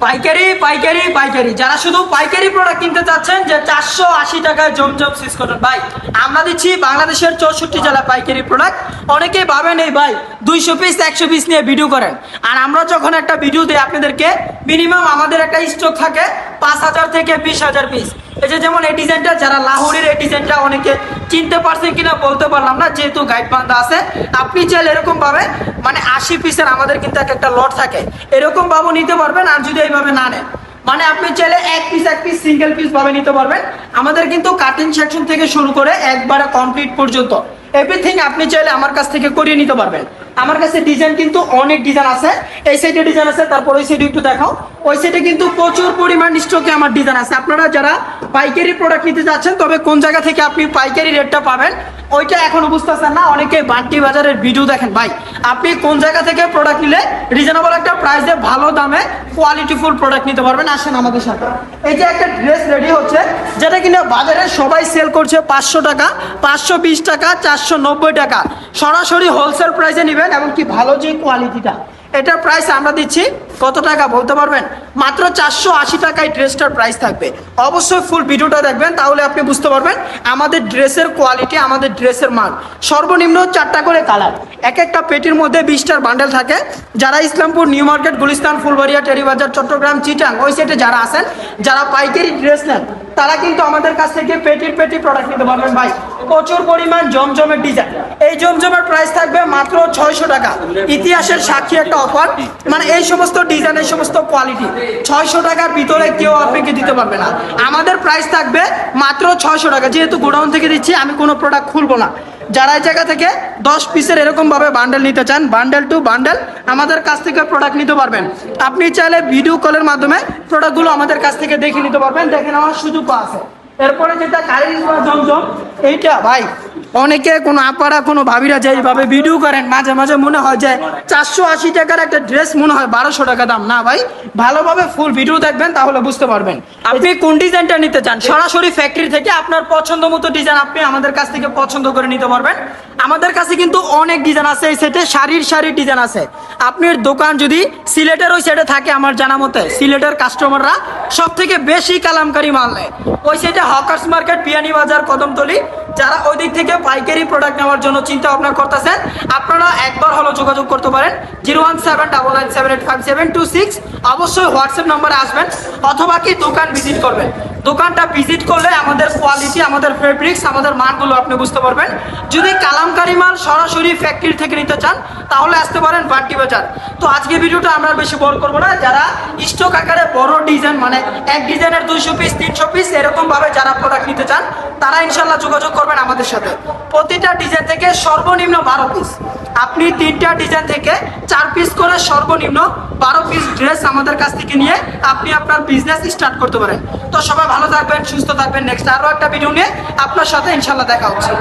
পাইকারি পাইকারি পাইকারি, যারা শুধু পাইকারি প্রোডাক্ট কিনতে চাচ্ছেন যে 480 টাকায় জমজম সিস কটন, ভাই আমরা দিচ্ছি বাংলাদেশের 64 জেলা পাইকারি প্রোডাক্ট। অনেকেই ভাবেন এই ভাই 200 পিস 100 পিস নিয়ে ভিডিও করেন, আর আমরা যখন একটা ভিডিও দিই আপনাদেরকে মিনিমাম আমাদের একটা স্টক থাকে 5000 থেকে 20000 পিস। এই যে যেমন এই ডিজাইনটা, যারা লাহোরের এই ডিজাইনটা অনেকে চিনতে পারছেন কিনা বলতে পারলাম না, যেহেতু গাইড বান্ধা আছে। আপনি চাইলে এরকম ভাবে মানে 80 পিসের আমাদের কিন্তু একটা লট থাকে, এরকম ভাবে নিতে পারবেন। আর যদি এইভাবে না নেন, মানে আপনি চাইলে এক পিস সিঙ্গেল পিস ভাবে নিতে পারবেন। আমাদের কিন্তু কাটিং সেকশন থেকে শুরু করে একবারে কমপ্লিট পর্যন্ত এভরিথিং আপনি চাইলে আমার কাছ থেকে করিয়ে নিতে পারবেন। আমার কাছে ডিজাইন কিন্তু অনেক ডিজাইন আছে, এই সাইডে ডিজাইন আছে, তারপর ওই সাইডে একটু দেখাও। ওই সাইডে কিন্তু প্রচুর পরিমাণ স্টকে আমার ডিজাইন আছে। আপনারা যারা পাইকারি প্রোডাক্ট নিতে যাচ্ছেন, তবে কোন জায়গা থেকে আপনি পাইকারি রেটটা পাবেন ওইটা এখনো বুঝতেছেন না, অনেকে বান্টি বাজারের ভিডিও দেখেন। ভাই আপনি কোন জায়গা থেকে প্রোডাক্ট নিলে রিজনেবল একটা প্রাইসে ভালো দামে কোয়ালিটিফুল প্রোডাক্ট নিতে পারবেন, আসেন আমাদের সাথে। এই যে একটা ড্রেস রেডি হচ্ছে, যেটা কিনা বাজারে সবাই সেল করছে 500 টাকা, 520 টাকা, 490 টাকা। সরাসরি হোলসেল প্রাইসে নেবেন, এমনকি ভালো যে কোয়ালিটিটা, এটার প্রাইস আমরা দিচ্ছি কত টাকা বলতে পারবেন? মাত্র 480 টাকায় ড্রেসটার প্রাইস থাকবে। অবশ্যই ফুল ভিডিওটা দেখবেন, তাহলে আপনি বুঝতে পারবেন আমাদের ড্রেসের কোয়ালিটি, আমাদের ড্রেসের মান। সর্বনিম্ন 4টা করে কালার, এক একটা পেটির মধ্যে 20টার বান্ডেল থাকে। যারা ইসলামপুর, নিউ মার্কেট, গুলিস্তান, ফুলবাড়িয়া, টেরিবাজার, চট্টগ্রাম, চিটাং ওই সাইডে যারা আছেন, যারা পাইকারি ড্রেস নেন, তারা কিন্তু আমাদের কাছ থেকে পেটি প্রোডাক্ট নিতে পারবেন। ভাই প্রচুর পরিমাণ জমজমের ডিজাইন, এই জমজমের প্রাইস থাকবে মাত্র 600 টাকা। ইতিহাসের সাক্ষী একটা অফার, মানে এই সমস্ত ডিজাইন, এই সমস্ত কোয়ালিটি 600 টাকার ভিতরে কেউ আপনাকে দিতে পারবে না। আমাদের প্রাইস থাকবে মাত্র 600 টাকা। যেহেতু গোডাউন থেকে দিচ্ছি, আমি কোনো প্রোডাক্ট খুলবো না। যারা এই জায়গা থেকে 10 পিসের এরকম ভাবে বান্ডেল নিতে চান, বান্ডেল টু বান্ডেল আমাদের কাছ থেকে প্রোডাক্ট নিতে পারবেন। আপনি চাইলে ভিডিও কলের মাধ্যমে প্রোডাক্টগুলো আমাদের কাছ থেকে দেখে নিতে পারবেন, দেখে নেওয়ার সুযোগ আছে। এরপরে যেটা কারিজ বা জমজম, এইটা ভাই অনেকে কোনো আপারা কোনো ভাবিরা যে এইভাবে ভিডিও করেন, মাঝে মাঝে মনে হয় যে 480 টাকার একটা ড্রেস মনে হয় 1200 টাকা দাম। না ভাই, ভালোভাবে ফুল ভিডিও দেখবেন, তাহলে বুঝতে পারবেন আপনি কোন ডিজাইনটা নিতে চান। সরাসরি ফ্যাক্টরি থেকে আপনার পছন্দ মতো ডিজাইন আপনি আমাদের কাছ থেকে পছন্দ করে নিতে পারবেন। আমাদের কাছে কিন্তু অনেক ডিজাইন আছে, এই সেটে সারির ডিজাইন আছে। আপনার দোকান যদি সিলেটের ওই সাইডে থাকে, আমার জানা মতে সিলেটের কাস্টমাররা সব থেকে বেশি কালামকারি মাল নেয়। ওই সাইডে হকার্স মার্কেট, বিয়ানী বাজার, কদমতলি, যারা ওই দিক থেকে পাইকারি প্রোডাক্ট নেওয়ার জন্য চিন্তা ভাবনা করতেছেন, আপনারা একবার হলো যোগাযোগ করতে পারেন 01799785726। অবশ্যই হোয়াটসঅ্যাপ নম্বরে আসবেন, অথবা কি দোকান ভিজিট করবেন। দোকানটা ভিজিট করলে আমাদের কোয়ালিটি, আমাদের ফেব্রিক্স, আমাদের মানগুলো আপনি বুঝতে পারবেন। যদি কালামকারি মাল সরাসরি ফ্যাক্টরি থেকে নিতে চান, তাহলে আসতে পারেন বান্টি বাজার। তো আজকে ভিডিওটা আমরা বেশি বড় করবো না। যারা স্টক আকারে বড় ডিজাইন, মানে এক ডিজাইনের 200 পিস 300 পিস এরকম ভাবে যারা প্রোডাক্ট নিতে চান, তারা ইনশাল্লাহ যোগাযোগ করবেন আমাদের সাথে। প্রতিটা ডিজাইন থেকে সর্বনিম্ন 12 পিস, আপনি 3টা ডিজাইন থেকে 4 পিস করে সর্বনিম্ন 12 পিস ড্রেস আমাদের কাছ থেকে নিয়ে আপনি আপনার বিজনেস স্টার্ট করতে পারেন। তো সবাই ভালো থাকবেন, সুস্থ থাকবেন। নেক্সট আরো একটা ভিডিও নিয়ে আপনার সাথে ইনশাল্লাহ দেখা হচ্ছে।